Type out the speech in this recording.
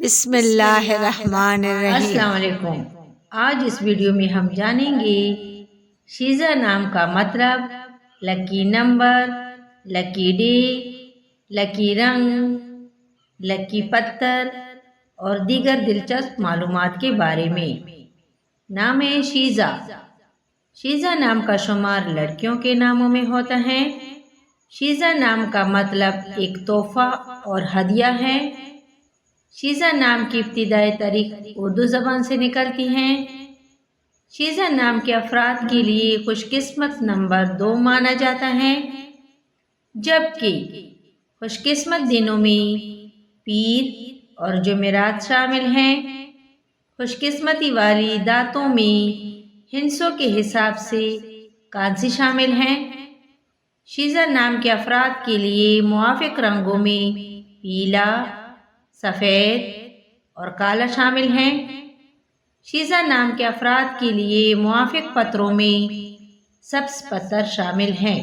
بسم اللہ الرحمن الرحیم۔ السلام علیکم۔ آج اس ویڈیو میں ہم جانیں گے شیزا نام کا مطلب، لکی نمبر، لکی ڈے، لکی رنگ، لکی پتھر اور دیگر دلچسپ معلومات کے بارے میں۔ نام شیزا۔ شیزا نام کا شمار لڑکیوں کے ناموں میں ہوتا ہے۔ شیزا نام کا مطلب ایک تحفہ اور ہدیہ ہے۔ شیزا نام کی ابتدائی تاریخ اردو زبان سے نکلتی ہے۔ شیزا نام کے افراد کے لیے خوش قسمت نمبر 2 مانا جاتا ہے، جبکہ خوش قسمت دنوں میں پیر اور جمعرات شامل ہیں۔ خوش قسمتی والی داتوں میں ہندسوں کے حساب سے کانسی شامل ہیں۔ شیزا نام کے افراد کے لیے موافق رنگوں میں پیلا، سفید اور کالا شامل ہیں۔ شیزا نام کے افراد کے لیے موافق پتھروں میں سبز پتھر شامل ہیں۔